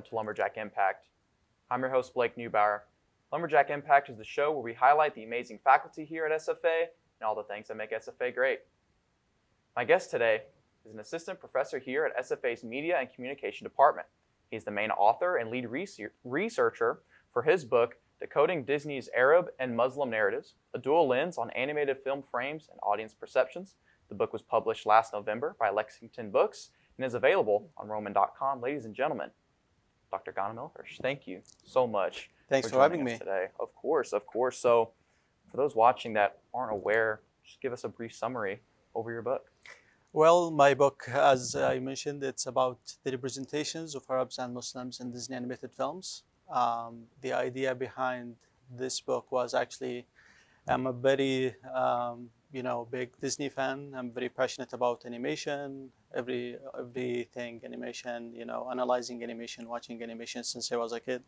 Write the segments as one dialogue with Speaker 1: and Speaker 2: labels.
Speaker 1: to Lumberjack Impact. I'm your host, Blake Neubauer. Lumberjack Impact is the show where we highlight the amazing faculty here at SFA and all the things that make SFA great. My guest today is an assistant professor here at SFA's Media and Communication Department. He's the main author and lead researcher for his book, Decoding Disney's Arab and Muslim Narratives, a dual lens on animated film frames and audience perceptions. The book was published last November by Lexington Books and is available on Roman.com. Ladies and gentlemen, Dr. Ghanem Elhersh, thank you so much.
Speaker 2: Thanks for having me
Speaker 1: today. Of course. So for those watching that aren't aware, just give us a brief summary over your book.
Speaker 2: Well, my book, as I mentioned, it's about the representations of Arabs and Muslims in Disney animated films. The idea behind this book was actually, I'm a very big Disney fan. I'm very passionate about animation, everything animation, analyzing animation, watching animation since I was a kid.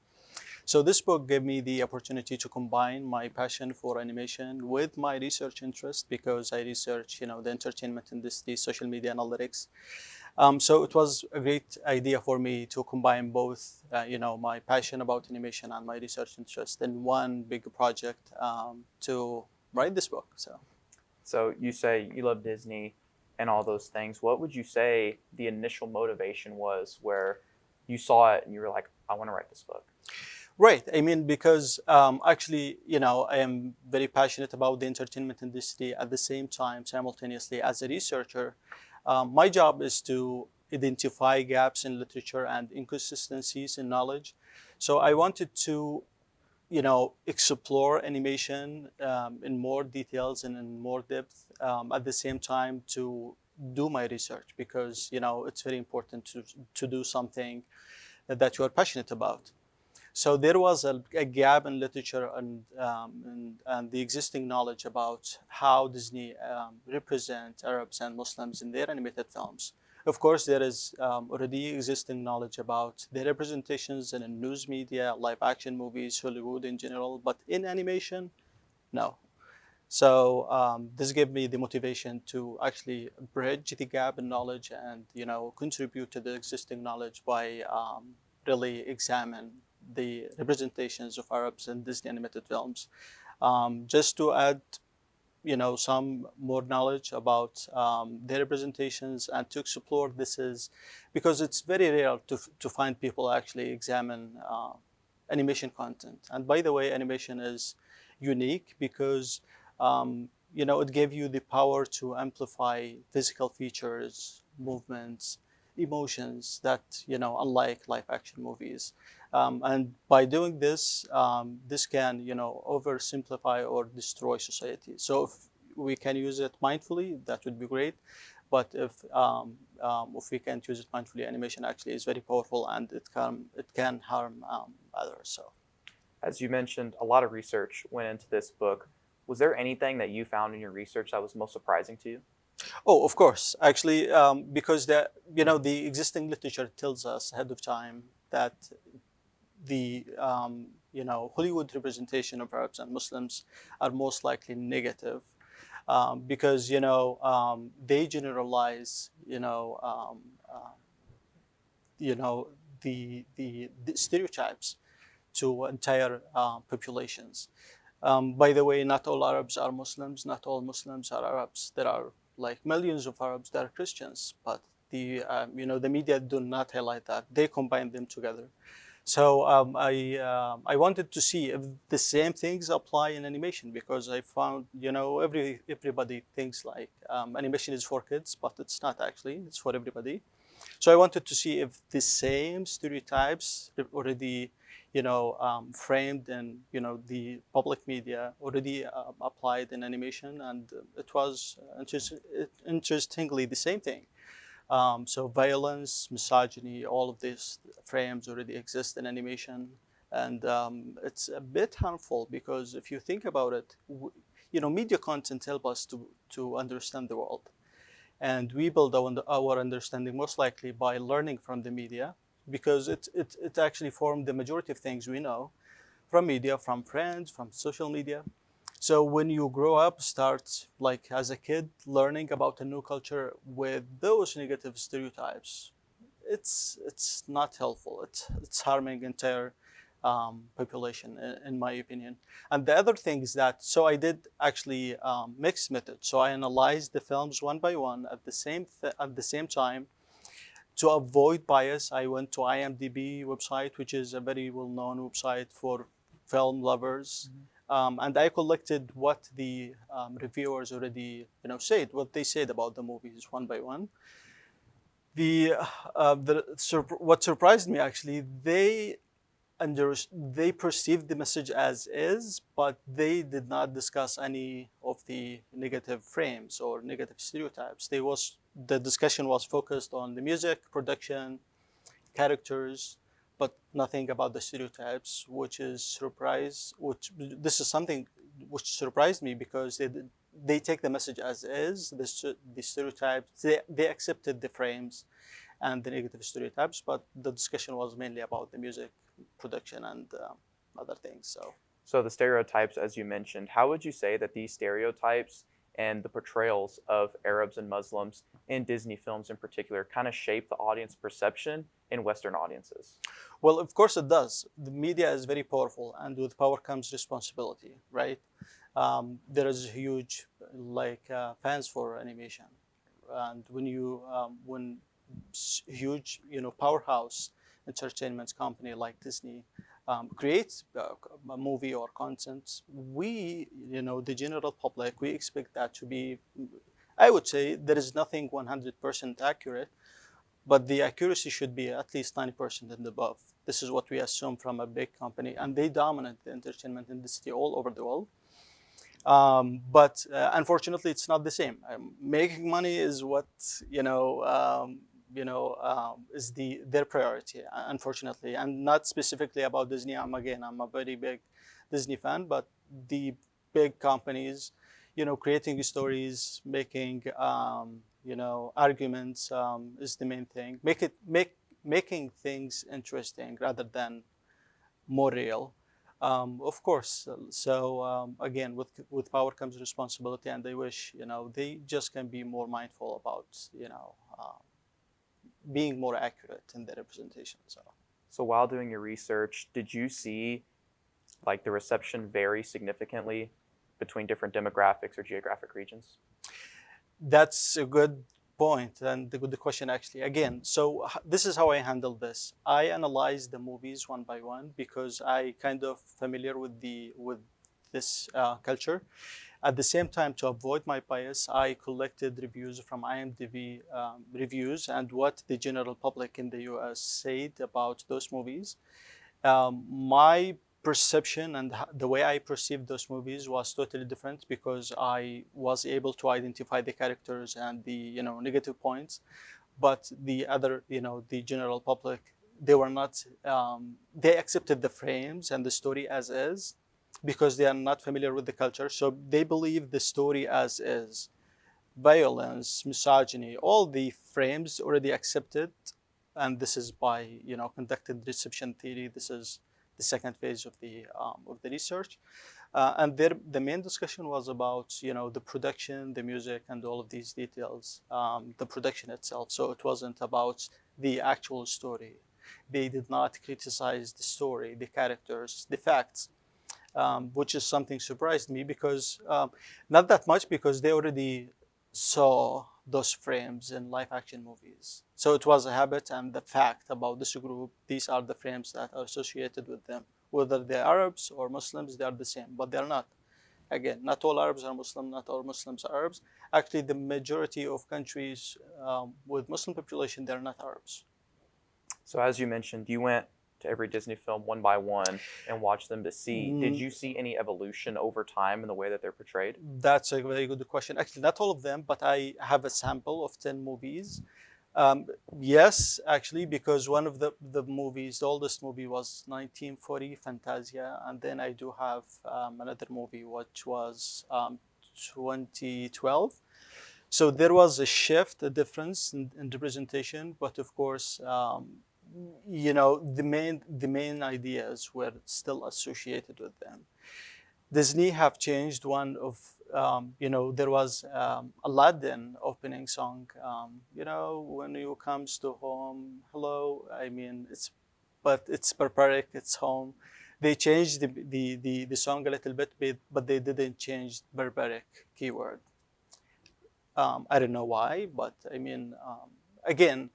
Speaker 2: So this book gave me the opportunity to combine my passion for animation with my research interest, because I research, the entertainment industry, social media analytics. So it was a great idea for me to combine both, my passion about animation and my research interest in one big project to write this book.
Speaker 1: So you say you love Disney and all those things. What would you say the initial motivation was where you saw it and you were like, I want to write this book?
Speaker 2: Right. I mean, because actually, I am very passionate about the entertainment industry. At the same time, simultaneously, as a researcher, my job is to identify gaps in literature and inconsistencies in knowledge. So I wanted to, explore animation in more details and in more depth, at the same time to do my research, because, it's very important to do something that you are passionate about. So there was a gap in literature and the existing knowledge about how Disney represents Arabs and Muslims in their animated films. Of course, there is already existing knowledge about the representations in news media, live action movies, Hollywood in general, but in animation, no. So this gave me the motivation to actually bridge the gap in knowledge and contribute to the existing knowledge by really examine the representations of Arabs in Disney animated films. Just to add, some more knowledge about their representations and to explore this is because it's very rare to find people actually examine animation content. And by the way, animation is unique because it gave you the power to amplify physical features, movements, emotions that, unlike live action movies. And by doing this, this can, oversimplify or destroy society. So if we can use it mindfully, that would be great. But if we can't use it mindfully, animation actually is very powerful and it can harm others. So,
Speaker 1: as you mentioned, a lot of research went into this book. Was there anything that you found in your research that was most surprising to you?
Speaker 2: Oh, of course. Actually, because the existing literature tells us ahead of time that the Hollywood representation of Arabs and Muslims are most likely negative, because they generalize the stereotypes to entire populations. By the way, not all Arabs are Muslims. Not all Muslims are Arabs. There are like millions of Arabs that are Christians, but the media do not highlight that. They combine them together. So I wanted to see if the same things apply in animation, because I found everybody thinks like animation is for kids, but it's not actually. It's for everybody. So I wanted to see if the same stereotypes already framed in the public media already applied in animation, and it was interestingly the same thing. So violence, misogyny, all of these frames already exist in animation, and it's a bit harmful because if you think about it, media content help us to understand the world, and we build our understanding most likely by learning from the media, because it actually formed the majority of things we know from media, from friends, from social media. So when you grow up, start like as a kid learning about a new culture with those negative stereotypes, it's not helpful. It's harming entire population, in my opinion. And the other thing is that, so I did actually mixed method. So I analyzed the films one by one at the same time. To avoid bias, I went to IMDb website, which is a very well-known website for film lovers, and I collected what the reviewers already, said, what they said about the movies one by one. What surprised me actually, they perceived the message as is, but they did not discuss any of the negative frames or negative stereotypes. The discussion was focused on the music, production, characters, but nothing about the stereotypes, which this is something which surprised me, because they take the message as is, the stereotypes, they accepted the frames and the negative stereotypes, but the discussion was mainly about the music, production, and other things.
Speaker 1: So the stereotypes, as you mentioned, how would you say that these stereotypes and the portrayals of Arabs and Muslims in Disney films in particular kind of shape the audience perception in Western audiences?
Speaker 2: Well, of course it does. The media is very powerful, and with power comes responsibility, right? There is huge fans for animation, and when huge powerhouse entertainment company like Disney creates a movie or content, we, the general public, we expect that to be, I would say there is nothing 100% accurate, but the accuracy should be at least 90% and above. This is what we assume from a big company, and they dominate the entertainment industry all over the world. But unfortunately, it's not the same. Making money is what is their priority, unfortunately, and not specifically about Disney. I'm a very big Disney fan, but the big companies, creating stories, making arguments is the main thing. Making things interesting rather than more real. Of course. So again, with power comes responsibility, and they wish they just can be more mindful about being more accurate in their representation.
Speaker 1: So while doing your research, did you see the reception vary significantly between different demographics or geographic regions?
Speaker 2: That's a good point, and a good question actually. Again, so this is how I handle this. I analyze the movies one by one because I kind of familiar with this culture. At the same time, to avoid my bias, I collected reviews from IMDb reviews and what the general public in the US said about those movies. My perception and the way I perceived those movies was totally different, because I was able to identify the characters and the negative points, but the other the general public, they were not. They accepted the frames and the story as is, because they are not familiar with the culture. So they believe the story as is. Violence, misogyny, all the frames already accepted. And this is by, conducted reception theory. This is the second phase of the research. And the main discussion was about, the production, the music, and all of these details, the production itself. So it wasn't about the actual story. They did not criticize the story, the characters, the facts. Which is something surprised me, because not that much, because they already saw those frames in live action movies. So it was a habit and the fact about this group. These are the frames that are associated with them. Whether they're Arabs or Muslims, they are the same, but they're not. Again, not all Arabs are Muslim, not all Muslims are Arabs. Actually, the majority of countries with Muslim population, they're not Arabs.
Speaker 1: So as you mentioned, you went to every Disney film one by one and watch them to see. Did you see any evolution over time in the way that they're portrayed?
Speaker 2: That's a very good question. Actually, not all of them, but I have a sample of 10 movies. Yes, actually, because one of the movies, the oldest movie was 1940, Fantasia, and then I do have another movie which was 2012. So there was a shift, a difference in representation, but of course, the main ideas were still associated with them. Disney have changed one of there was Aladdin opening song. When you comes to home, hello. I mean, it's barbaric. It's home. They changed the song a little bit, but they didn't change barbaric keyword. I don't know why, but I mean, again,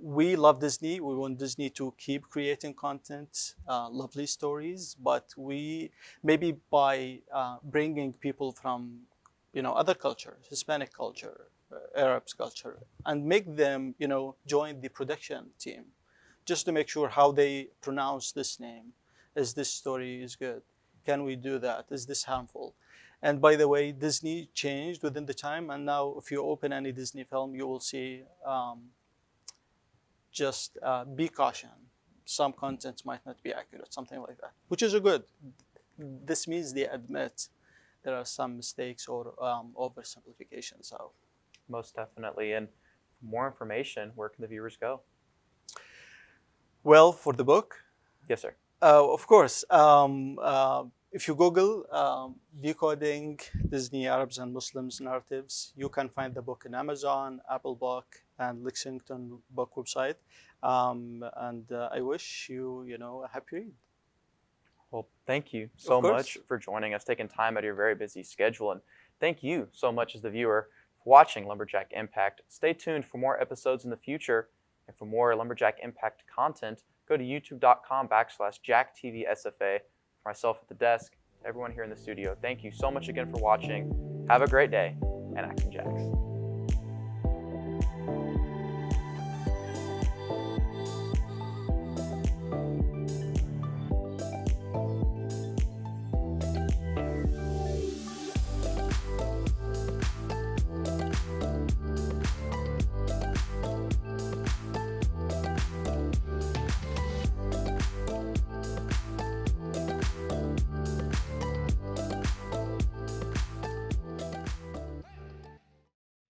Speaker 2: we love Disney. We want Disney to keep creating content, lovely stories, but we maybe by bringing people from, other cultures, Hispanic culture, Arabs culture, and make them, join the production team, just to make sure how they pronounce this name. Is this story is good? Can we do that? Is this harmful? And by the way, Disney changed within the time, and now if you open any Disney film, you will see just be caution. Some content might not be accurate, something like that, which is a good. This means they admit there are some mistakes or oversimplifications. So,
Speaker 1: Most definitely. And for more information, where can the viewers go?
Speaker 2: well, for the book,
Speaker 1: Yes, sir.
Speaker 2: of course, if you Google Decoding Disney Arabs and Muslims Narratives, you can find the book in Amazon, Apple Book, and Lexington Book website. And I wish you, a happy read.
Speaker 1: Well, thank you so
Speaker 2: course.
Speaker 1: much for joining us, taking time out of your very busy schedule. And thank you so much as the viewer for watching Lumberjack Impact. Stay tuned for more episodes in the future. And for more Lumberjack Impact content, go to youtube.com/JackTVSFA. For myself at the desk, everyone here in the studio, thank you so much again for watching. Have a great day, and Acting Jacks.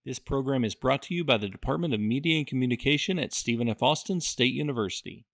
Speaker 3: This program is brought to you by the Department of Media and Communication at Stephen F. Austin State University.